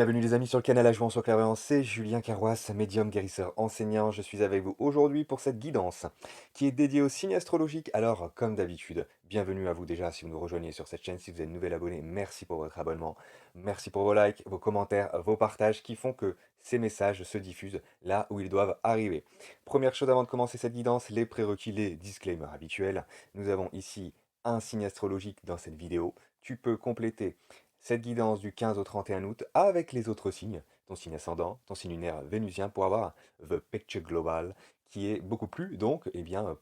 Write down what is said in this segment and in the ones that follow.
Bienvenue les amis sur le canal Ajouan sur Clairvoyance, c'est Julien Carroisse, médium guérisseur enseignant. Je suis avec vous aujourd'hui pour cette guidance qui est dédiée au signe astrologique. Alors, comme d'habitude, bienvenue à vous déjà si vous nous rejoignez sur cette chaîne. Si vous êtes nouvel abonné, merci pour votre abonnement. Merci pour vos likes, vos commentaires, vos partages qui font que ces messages se diffusent là où ils doivent arriver. Première chose avant de commencer cette guidance, les prérequis, les disclaimers habituels. Nous avons ici un signe astrologique dans cette vidéo. Tu peux compléter cette guidance du 15 au 31 août avec les autres signes, ton signe ascendant, ton signe lunaire vénusien, pour avoir the picture global qui est beaucoup plus donc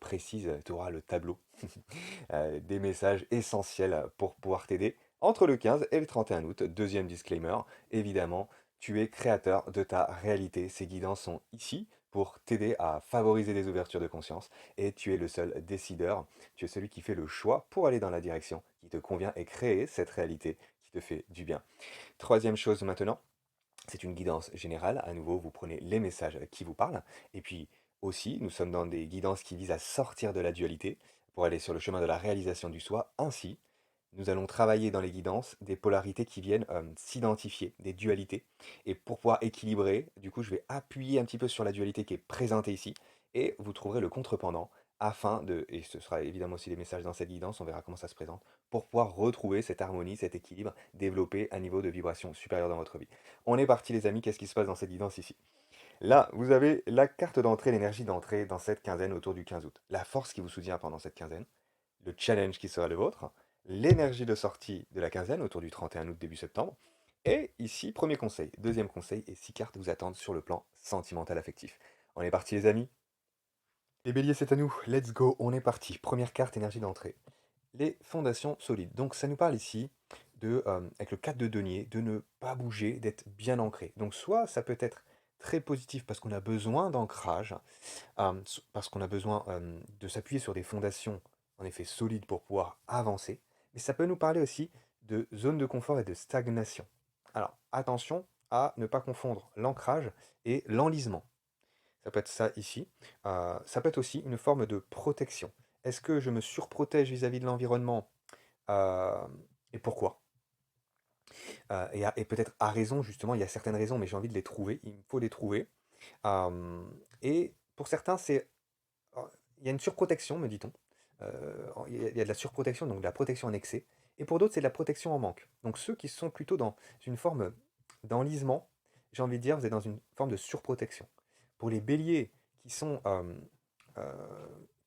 précise. Tu auras le tableau des messages essentiels pour pouvoir t'aider entre le 15 et le 31 août. Deuxième disclaimer, évidemment, tu es créateur de ta réalité. Ces guidances sont ici pour t'aider à favoriser des ouvertures de conscience et tu es le seul décideur. Tu es celui qui fait le choix pour aller dans la direction qui te convient et créer cette réalité qui te fait du bien. Troisième chose maintenant, c'est une guidance générale. À nouveau, vous prenez les messages qui vous parlent. Et puis aussi, nous sommes dans des guidances qui visent à sortir de la dualité pour aller sur le chemin de la réalisation du soi. Ainsi, nous allons travailler dans les guidances des polarités qui viennent s'identifier, des dualités. Et pour pouvoir équilibrer, du coup, je vais appuyer un petit peu sur la dualité qui est présentée ici. Et vous trouverez le contrependant afin de, et ce sera évidemment aussi des messages dans cette guidance, on verra comment ça se présente, pour pouvoir retrouver cette harmonie, cet équilibre, développer un niveau de vibration supérieur dans votre vie. On est parti les amis, qu'est-ce qui se passe dans cette guidance ici? Là, vous avez la carte d'entrée, l'énergie d'entrée dans cette quinzaine autour du 15 août. La force qui vous soutient pendant cette quinzaine, le challenge qui sera le vôtre, l'énergie de sortie de la quinzaine autour du 31 août début septembre. Et ici, premier conseil, deuxième conseil, et 6 cartes vous attendent sur le plan sentimental affectif. On est parti les amis. Les béliers, c'est à nous. Let's go, on est parti. Première carte, énergie d'entrée. Les fondations solides. Donc ça nous parle ici de, avec le 4 de denier, de ne pas bouger, d'être bien ancré. Donc soit ça peut être très positif parce qu'on a besoin d'ancrage, parce qu'on a besoin de s'appuyer sur des fondations en effet solides pour pouvoir avancer, mais ça peut nous parler aussi de zone de confort et de stagnation. Alors attention à ne pas confondre l'ancrage et l'enlisement. Ça peut être ça ici. Ça peut être aussi une forme de protection. Est-ce que je me surprotège vis-à-vis de l'environnement? Euh, et pourquoi? Et peut-être à raison, justement, il y a certaines raisons, mais j'ai envie de les trouver. Il me faut les trouver. Et pour certains, il y a une surprotection, me dit-on. Il y a de la surprotection, donc de la protection en excès. Et pour d'autres, c'est de la protection en manque. Donc ceux qui sont plutôt dans une forme d'enlisement, j'ai envie de dire, vous êtes dans une forme de surprotection. Pour les béliers qui sont euh,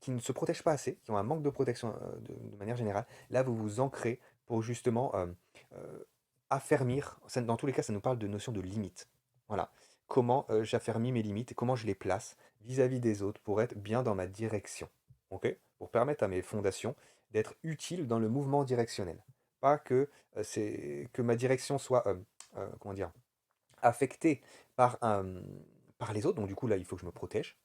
qui ne se protègent pas assez, qui ont un manque de protection de manière générale, là vous vous ancrez pour justement euh, affermir. Dans tous les cas, ça nous parle de notion de limite. Voilà. Comment j'affermis mes limites et comment je les place vis-à-vis des autres pour être bien dans ma direction. Ok? Pour permettre à mes fondations d'être utiles dans le mouvement directionnel. Pas que, que ma direction soit comment dire, affectée par, par les autres, donc du coup là il faut que je me protège,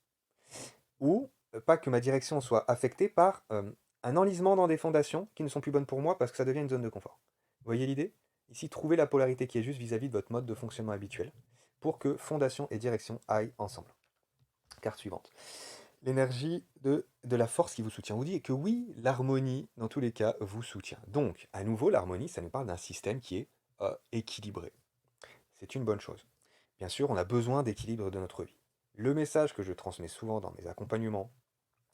ou pas que ma direction soit affectée par un enlisement dans des fondations qui ne sont plus bonnes pour moi parce que ça devient une zone de confort. Vous voyez l'idée? Ici, trouvez la polarité qui est juste vis-à-vis de votre mode de fonctionnement habituel pour que fondation et direction aillent ensemble. Carte suivante. L'énergie de la force qui vous soutient. On vous dit que oui, l'harmonie, dans tous les cas, vous soutient. Donc, à nouveau, l'harmonie, ça nous parle d'un système qui est équilibré. C'est une bonne chose. Bien sûr, on a besoin d'équilibre de notre vie. Le message que je transmets souvent dans mes accompagnements,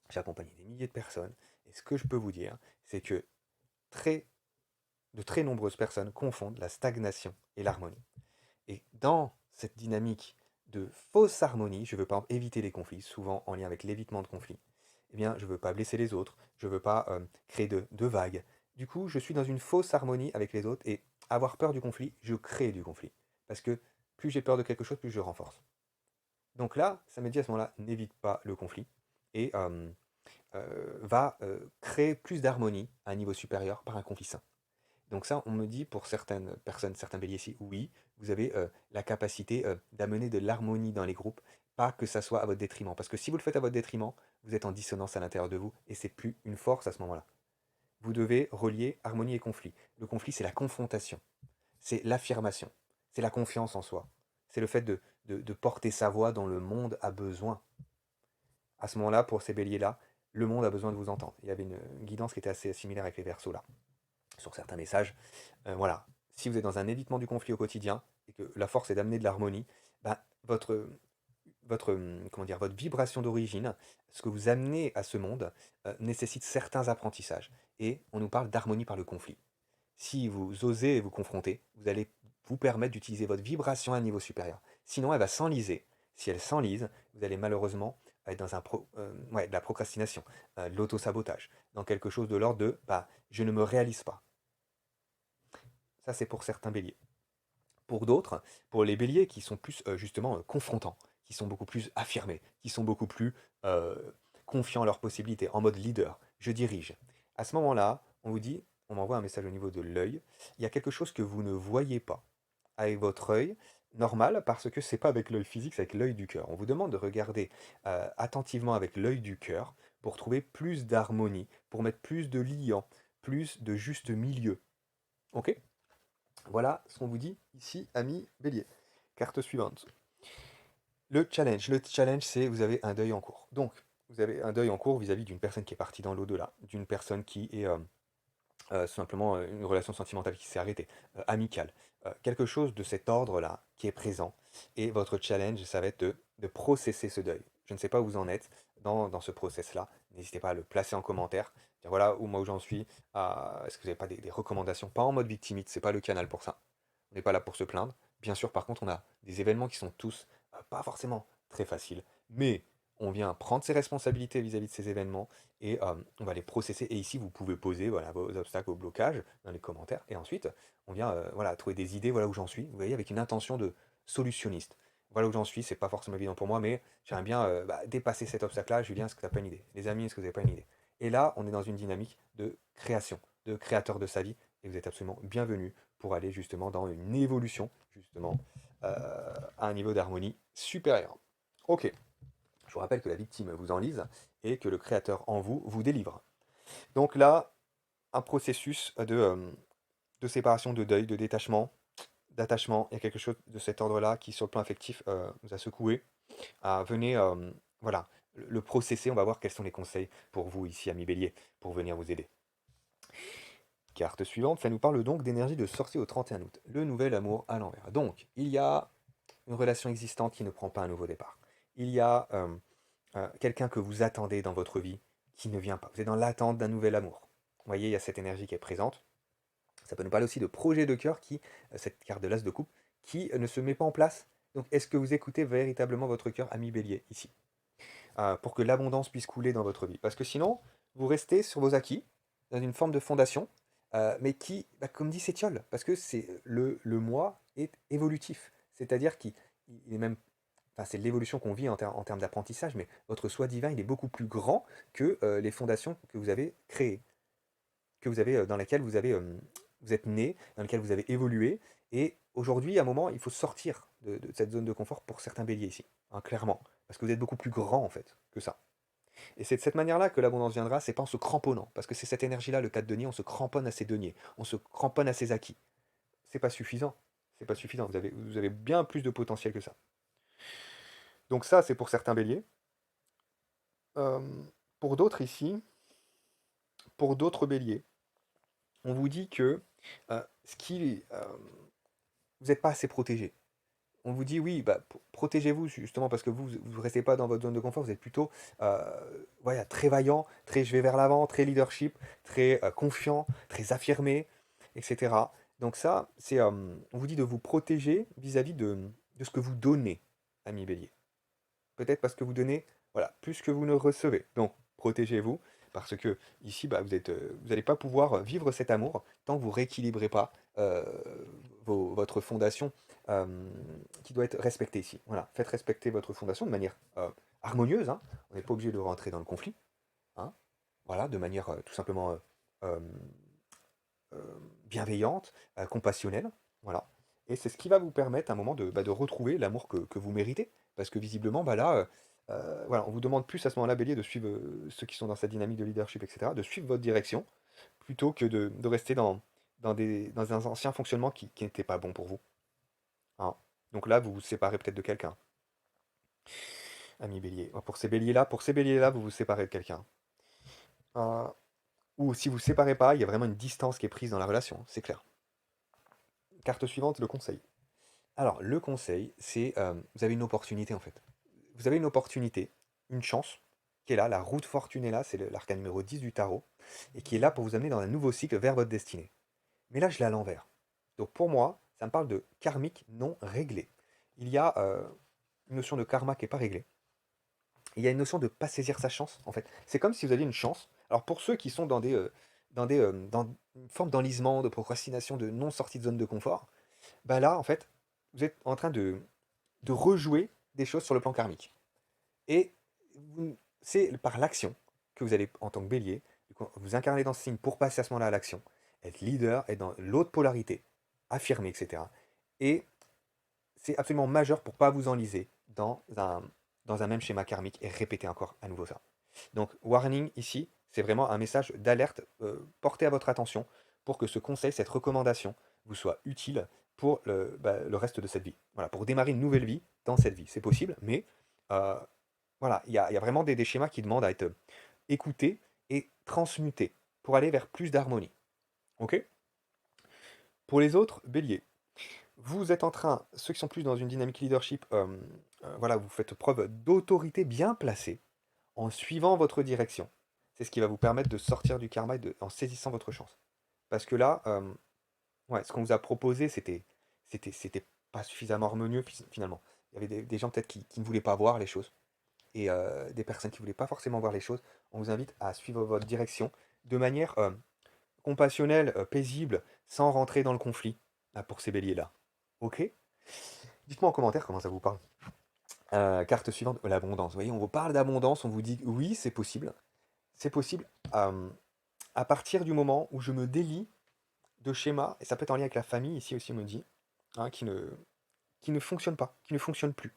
j'ai accompagné des milliers de personnes, et ce que je peux vous dire, c'est que très, de très nombreuses personnes confondent la stagnation et l'harmonie. Et dans cette dynamique de fausse harmonie, je veux par exemple éviter les conflits, souvent en lien avec l'évitement de conflits. Eh bien, je ne veux pas blesser les autres, je ne veux pas créer de vagues. Du coup, je suis dans une fausse harmonie avec les autres et avoir peur du conflit, je crée du conflit. Parce que plus j'ai peur de quelque chose, plus je renforce. Donc là, ça me dit à ce moment-là, n'évite pas le conflit et va créer plus d'harmonie à un niveau supérieur par un conflit sain. Donc ça, on me dit pour certaines personnes, certains béliers ici, oui, vous avez la capacité d'amener de l'harmonie dans les groupes, pas que ça soit à votre détriment. Parce que si vous le faites à votre détriment, vous êtes en dissonance à l'intérieur de vous et c'est plus une force à ce moment-là. Vous devez relier harmonie et conflit. Le conflit, c'est la confrontation, c'est l'affirmation, c'est la confiance en soi, c'est le fait de porter sa voix dont le monde a besoin. À ce moment-là, pour ces béliers-là, le monde a besoin de vous entendre. Il y avait une guidance qui était assez similaire avec les versos là, sur certains messages. Voilà. Si vous êtes dans un évitement du conflit au quotidien, et que la force est d'amener de l'harmonie, bah, comment dire, votre vibration d'origine, ce que vous amenez à ce monde, nécessite certains apprentissages et on nous parle d'harmonie par le conflit. Si vous osez vous confronter, vous allez vous permettre d'utiliser votre vibration à un niveau supérieur. Sinon, elle va s'enliser. Si elle s'enlise, vous allez malheureusement être dans ouais, de la procrastination, de l'auto-sabotage, dans quelque chose de l'ordre de bah, je ne me réalise pas. Ça, c'est pour certains béliers. Pour d'autres, pour les béliers qui sont plus justement confrontants, qui sont beaucoup plus affirmés, qui sont beaucoup plus euh, confiants en leurs possibilités, en mode leader, je dirige. À ce moment-là, on vous dit, on m'envoie un message au niveau de l'œil, il y a quelque chose que vous ne voyez pas avec votre œil normal parce que c'est pas avec l'œil physique, c'est avec l'œil du cœur. On vous demande de regarder attentivement avec l'œil du cœur pour trouver plus d'harmonie, pour mettre plus de liant, plus de juste milieu. Ok? Voilà ce qu'on vous dit ici, ami Bélier. Carte suivante. Le challenge. Le challenge, c'est vous avez un deuil en cours. Donc, vous avez un deuil en cours vis-à-vis d'une personne qui est partie dans l'au-delà, d'une personne qui est simplement une relation sentimentale qui s'est arrêtée, amicale. Quelque chose de cet ordre-là qui est présent. Et votre challenge, ça va être de processer ce deuil. Je ne sais pas où vous en êtes dans ce process-là. N'hésitez pas à le placer en commentaire. Dire voilà où moi où j'en suis. Est-ce que vous n'avez pas des recommandations? Pas en mode victimite, c'est pas le canal pour ça. On n'est pas là pour se plaindre. Bien sûr, par contre, on a des événements qui sont tous pas forcément très faciles, mais on vient prendre ses responsabilités vis-à-vis de ces événements et on va les processer. Et ici, vous pouvez poser voilà, vos obstacles, vos blocages dans les commentaires. Et ensuite, on vient voilà, trouver des idées, voilà où j'en suis. Vous voyez, avec une intention de solutionniste. Voilà où j'en suis, c'est pas forcément évident pour moi, mais j'aimerais bien dépasser cet obstacle-là. Julien, est-ce que tu n'as pas une idée? Les amis, est-ce que vous n'avez pas une idée? Et là, on est dans une dynamique de création, de créateur de sa vie. Et vous êtes absolument bienvenue pour aller justement dans une évolution, justement, à un niveau d'harmonie supérieur. Ok, je vous rappelle que la victime vous enlise et que le créateur en vous vous délivre. Donc là, un processus de séparation, de deuil, de détachement, d'attachement, il y a quelque chose de cet ordre-là qui, sur le plan affectif, vous a secoué. Venez, voilà, le processer, on va voir quels sont les conseils pour vous ici, ami Bélier, pour venir vous aider. Carte suivante, ça nous parle donc d'énergie de sorcier au 31 août, le nouvel amour à l'envers. Donc, il y a une relation existante qui ne prend pas un nouveau départ. Il y a quelqu'un que vous attendez dans votre vie qui ne vient pas. Vous êtes dans l'attente d'un nouvel amour. Vous voyez, il y a cette énergie qui est présente. Ça peut nous parler aussi de projet de cœur qui, cette carte de l'as de coupe, qui ne se met pas en place. Donc, est-ce que vous écoutez véritablement votre cœur, ami Bélier, ici, pour que l'abondance puisse couler dans votre vie? Parce que sinon, vous restez sur vos acquis, dans une forme de fondation, mais qui, bah, comme dit, s'étiole, parce que c'est le moi est évolutif. C'est-à-dire qu'il est même enfin, c'est l'évolution qu'on vit en termes d'apprentissage, mais votre soi divin, il est beaucoup plus grand que les fondations que vous avez créées, que vous avez, dans lesquelles vous êtes né, dans lesquelles vous avez évolué. Et aujourd'hui, à un moment, il faut sortir de cette zone de confort pour certains béliers ici, hein, clairement. Parce que vous êtes beaucoup plus grand, en fait, que ça. Et c'est de cette manière-là que l'abondance viendra, c'est pas en se cramponnant. Parce que c'est cette énergie-là, le 4 denier, on se cramponne à ses deniers, on se cramponne à ses acquis. C'est pas suffisant. C'est pas suffisant. Vous avez bien plus de potentiel que ça. Donc ça, c'est pour certains béliers. Euh, pour d'autres ici, pour d'autres béliers, on vous dit que vous n'êtes pas assez protégé. On vous dit oui, bah, protégez-vous justement parce que vous ne restez pas dans votre zone de confort, vous êtes plutôt voilà, très vaillant, très je vais vers l'avant, très leadership, très confiant, très affirmé, etc. Donc ça, on vous dit de vous protéger vis-à-vis de ce que vous donnez, ami bélier. Peut-être parce que vous donnez voilà, plus que vous ne recevez. Donc, protégez-vous, parce que ici, bah, vous n'allez pas pouvoir vivre cet amour tant que vous rééquilibrez pas votre fondation euh, qui doit être respectée ici. Voilà, faites respecter votre fondation de manière harmonieuse, hein. On n'est pas obligé de rentrer dans le conflit, hein. Voilà, de manière tout simplement euh, bienveillante, compassionnelle. Voilà. Et c'est ce qui va vous permettre à un moment de retrouver l'amour que vous méritez. Parce que visiblement, bah là, voilà, on vous demande plus à ce moment-là, Bélier, de suivre ceux qui sont dans cette dynamique de leadership, etc., de suivre votre direction, plutôt que de rester dans un ancien fonctionnement qui n'était pas bon pour vous, hein. Donc là, vous vous séparez peut-être de quelqu'un, ami Bélier. Pour ces béliers-là, vous vous séparez de quelqu'un. Euh, ou si vous ne vous séparez pas, il y a vraiment une distance qui est prise dans la relation, c'est clair. Carte suivante, le conseil. Alors, le conseil, c'est, vous avez une opportunité, en fait. Vous avez une opportunité, une chance qui est là, la roue de fortune est là, c'est l'arcane numéro 10 du tarot, et qui est là pour vous amener dans un nouveau cycle vers votre destinée. Mais là, je l'ai à l'envers. Donc pour moi, ça me parle de karmique non réglé. Il y a une notion de karma qui n'est pas réglée. Il y a une notion de ne pas saisir sa chance, en fait. C'est comme si vous aviez une chance. Alors pour ceux qui sont dans une forme d'enlisement, de procrastination, de non-sortie de zone de confort, bah là, en fait, vous êtes en train de rejouer des choses sur le plan karmique. Et c'est par l'action que vous allez, en tant que bélier, vous incarner dans ce signe pour passer à ce moment-là à l'action, être leader, être dans l'autre polarité, affirmer, etc. Et c'est absolument majeur pour ne pas vous enliser dans un même schéma karmique et répéter encore à nouveau ça. Donc, warning ici, c'est vraiment un message d'alerte porté à votre attention pour que ce conseil, cette recommandation, vous soit utile pour le reste de cette vie. Voilà, pour démarrer une nouvelle vie dans cette vie. C'est possible, mais euh, voilà, il y a vraiment des schémas qui demandent à être écoutés et transmutés pour aller vers plus d'harmonie. Ok. Pour les autres, bélier, vous êtes en train, ceux qui sont plus dans une dynamique leadership, voilà, vous faites preuve d'autorité bien placée en suivant votre direction. C'est ce qui va vous permettre de sortir du karma et en saisissant votre chance. Parce que là, ouais, ce qu'on vous a proposé, c'était pas suffisamment harmonieux finalement. Il y avait des gens peut-être qui ne voulaient pas voir les choses et des personnes qui ne voulaient pas forcément voir les choses. On vous invite à suivre votre direction de manière compassionnelle, paisible, sans rentrer dans le conflit pour ces béliers-là. Ok. Dites-moi en commentaire comment ça vous parle. Carte suivante, l'abondance. Vous voyez, on vous parle d'abondance, on vous dit oui, c'est possible. C'est possible à partir du moment où je me délie de schémas, et ça peut être en lien avec la famille, ici aussi on me dit, hein, qui ne fonctionne pas, qui ne fonctionne plus.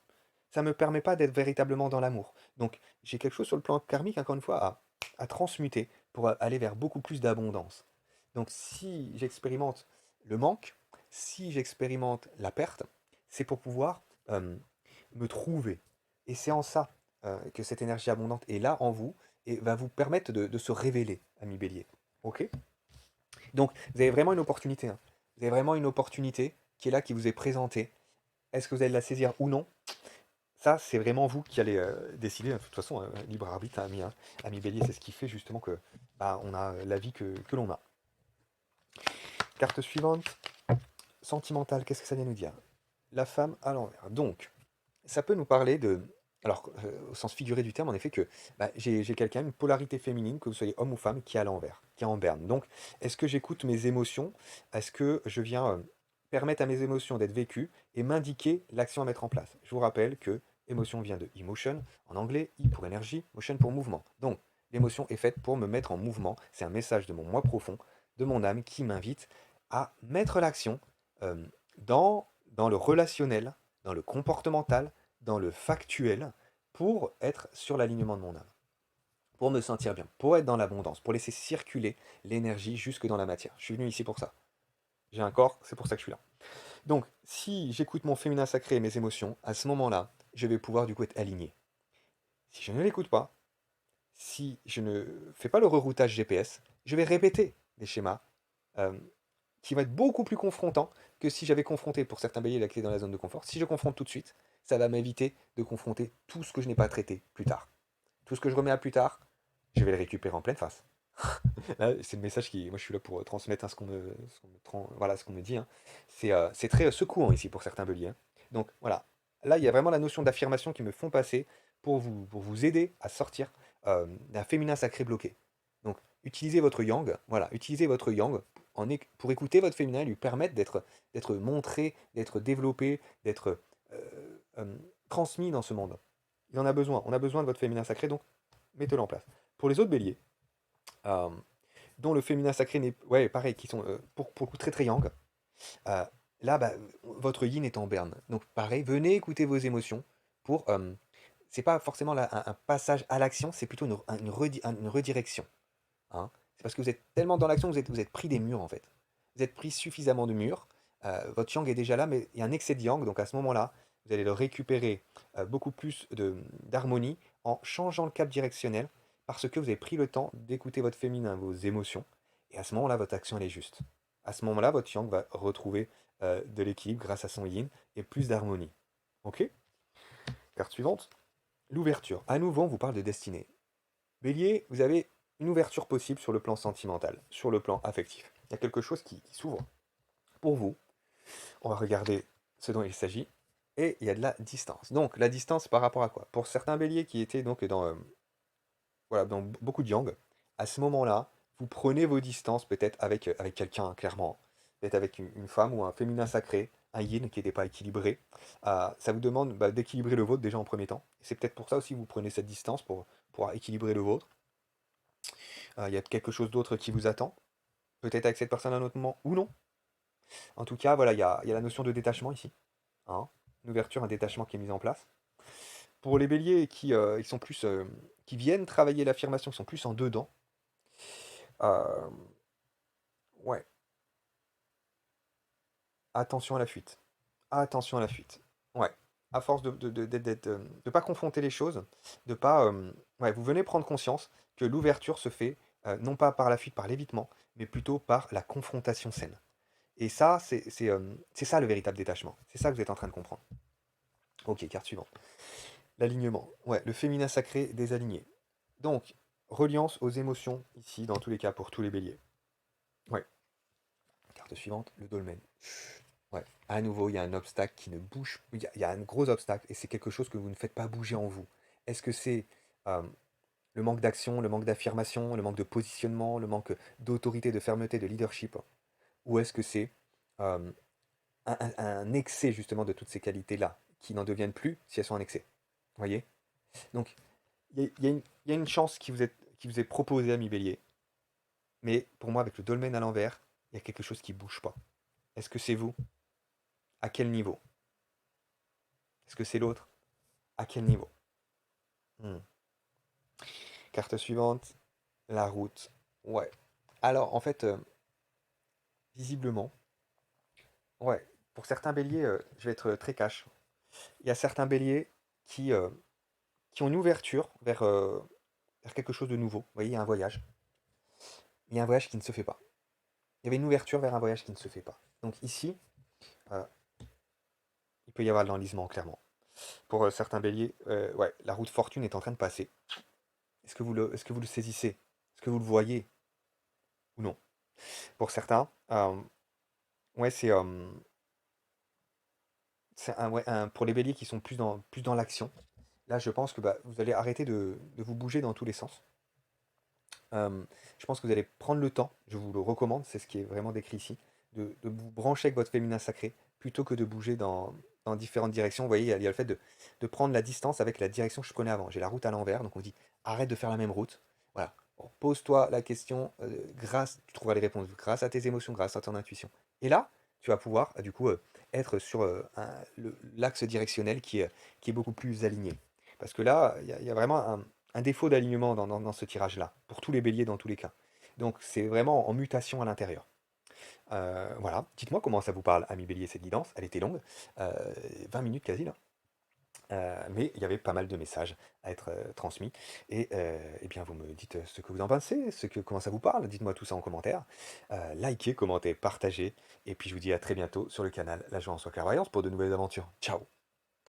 Ça ne me permet pas d'être véritablement dans l'amour. Donc j'ai quelque chose sur le plan karmique, encore une fois, à transmuter pour aller vers beaucoup plus d'abondance. Donc si j'expérimente le manque, si j'expérimente la perte, c'est pour pouvoir me trouver. Et c'est en ça que cette énergie abondante est là en vous et va vous permettre de se révéler, ami bélier. Ok. Donc vous avez vraiment une opportunité, hein. Vous avez vraiment une opportunité qui est là, qui vous est présentée. Est-ce que vous allez la saisir ou non? Ça, c'est vraiment vous qui allez décider. De toute façon, libre arbitre, ami bélier, c'est ce qui fait justement que bah, on a la vie que l'on a. Carte suivante, sentimentale, qu'est-ce que ça vient nous dire? La femme à l'envers. Donc, ça peut nous parler de... Alors, au sens figuré du terme, en effet, que bah, j'ai quelqu'un, une polarité féminine, que vous soyez homme ou femme, qui est à l'envers, qui est en berne. Donc, est-ce que j'écoute mes émotions? Est-ce que je viens permettre à mes émotions d'être vécues et m'indiquer l'action à mettre en place? Je vous rappelle que émotion vient de emotion, en anglais, I pour énergie, motion pour mouvement. Donc, l'émotion est faite pour me mettre en mouvement. C'est un message de mon moi profond, de mon âme, qui m'invite à mettre l'action euh, dans le relationnel, dans le comportemental, dans le factuel, pour être sur l'alignement de mon âme, pour me sentir bien, pour être dans l'abondance, pour laisser circuler l'énergie jusque dans la matière. Je suis venu ici pour ça. J'ai un corps, c'est pour ça que je suis là. Donc, si j'écoute mon féminin sacré et mes émotions, à ce moment-là, je vais pouvoir du coup être aligné. Si je ne l'écoute pas, si je ne fais pas le reroutage GPS, je vais répéter des schémas euh, qui vont être beaucoup plus confrontants que si j'avais confronté pour certains béliers la clé dans la zone de confort. Si je confronte tout de suite, ça va m'éviter de confronter tout ce que je n'ai pas traité plus tard. Tout ce que je remets à plus tard, je vais le récupérer en pleine face. Là, c'est le message qui. Moi, je suis là pour transmettre hein, voilà, ce qu'on me dit, hein. C'est très secouant ici pour certains béliers, hein. Donc voilà. Là, il y a vraiment la notion d'affirmation qui me font passer pour vous aider à sortir d'un féminin sacré bloqué. Donc, utilisez votre yang, voilà, utilisez votre yang pour écouter votre féminin et lui permettre d'être montré, d'être développé, d'être euh, transmis dans ce monde. Il en a besoin. On a besoin de votre féminin sacré, donc mettez-le en place. Pour les autres béliers, euh, dont le féminin sacré n'est... Ouais, pareil, qui sont pour le coup très très yang, euh, là, bah, votre yin est en berne. Donc pareil, venez écouter vos émotions pour... c'est pas forcément un passage à l'action, c'est plutôt une redirection, hein. C'est parce que vous êtes tellement dans l'action, vous êtes pris des murs en fait. Vous êtes pris suffisamment de murs. Votre yang est déjà là, mais il y a un excès de yang. Donc à ce moment-là, vous allez le récupérer beaucoup plus d'harmonie en changeant le cap directionnel parce que vous avez pris le temps d'écouter votre féminin, vos émotions. Et à ce moment-là, votre action elle est juste. À ce moment-là, votre yang va retrouver de l'équilibre grâce à son yin et plus d'harmonie. Ok? Carte suivante, l'ouverture. À nouveau, on vous parle de destinée. Bélier, vous avez une ouverture possible sur le plan sentimental, sur le plan affectif. Il y a quelque chose qui s'ouvre pour vous. On va regarder ce dont il s'agit. Et il y a de la distance. Donc, la distance par rapport à quoi? Pour certains béliers qui étaient donc voilà, dans beaucoup de yang, à ce moment-là, vous prenez vos distances peut-être avec quelqu'un, clairement. Peut-être avec une femme ou un féminin sacré, un yin qui n'était pas équilibré. Ça vous demande d'équilibrer le vôtre déjà en premier temps. C'est peut-être pour ça aussi que vous prenez cette distance pour pouvoir équilibrer le vôtre. Il y a quelque chose d'autre qui vous attend. Peut-être avec cette personne à un autre moment ou non. En tout cas, voilà, il y a la notion de détachement ici. Hein. Une ouverture, un détachement qui est mis en place. Pour les béliers qui, ils sont plus, qui viennent travailler l'affirmation, qui sont plus en dedans, euh, ouais, attention à la fuite. Attention à la fuite. Ouais. À force de pas confronter les choses, de pas. Ouais, vous venez prendre conscience que l'ouverture se fait non pas par la fuite, par l'évitement, mais plutôt par la confrontation saine. Et ça, c'est ça le véritable détachement. C'est ça que vous êtes en train de comprendre. Ok, carte suivante. L'alignement. Ouais, le féminin sacré désaligné. Donc, reliance aux émotions, ici, dans tous les cas, pour tous les béliers. Ouais. Carte suivante, le dolmen. Ouais. À nouveau, il y a un obstacle qui ne bouge. Il y a un gros obstacle et c'est quelque chose que vous ne faites pas bouger en vous. Est-ce que c'est euh, le manque d'action, le manque d'affirmation, le manque de positionnement, le manque d'autorité, de fermeté, de leadership? Ou est-ce que c'est euh, un excès justement de toutes ces qualités-là qui n'en deviennent plus si elles sont en excès? Vous voyez? Donc, il y a une chance qui vous est proposée, ami Bélier. Mais pour moi, avec le dolmen à l'envers, il y a quelque chose qui bouge pas. Est-ce que c'est vous? À quel niveau? Est-ce que c'est l'autre? À quel niveau? Hmm. Carte suivante, la route. Ouais. Alors, en fait, visiblement, ouais, pour certains béliers, je vais être très cash. Il y a certains béliers qui, euh, qui ont une ouverture vers quelque chose de nouveau. Vous voyez, il y a un voyage. Il y a un voyage qui ne se fait pas. Il y avait une ouverture vers un voyage qui ne se fait pas. Donc ici, euh, il peut y avoir de l'enlisement, clairement. Pour certains béliers, ouais, la route fortune est en train de passer. Est-ce que vous le saisissez? Est-ce que vous le voyez ou non? Pour certains, ouais, c'est ouais, pour les béliers qui sont plus dans l'action. Là, je pense que vous allez arrêter de vous bouger dans tous les sens. Je pense que vous allez prendre le temps, je vous le recommande, c'est ce qui est vraiment décrit ici, de vous brancher avec votre féminin sacré plutôt que de bouger dans différentes directions. Vous voyez, il y a le fait de prendre la distance avec la direction que je prenais avant. J'ai la route à l'envers, donc on dit arrête de faire la même route. Voilà. Bon, pose-toi la question, tu trouveras les réponses grâce à tes émotions, grâce à ton intuition. Et là, tu vas pouvoir, du coup, être sur l'axe directionnel qui est beaucoup plus aligné. Parce que là, il y a vraiment un défaut d'alignement dans ce tirage-là, pour tous les béliers dans tous les cas. Donc c'est vraiment en mutation à l'intérieur. Voilà, dites-moi comment ça vous parle, ami bélier, cette guidance. Elle était longue, euh, 20 minutes quasi là. Mais il y avait pas mal de messages à être transmis. Et eh bien, vous me dites ce que vous en pensez, comment ça vous parle. Dites-moi tout ça en commentaire. Likez, commentez, partagez. Et puis je vous dis à très bientôt sur le canal La Joie en soi clairvoyance pour de nouvelles aventures. Ciao!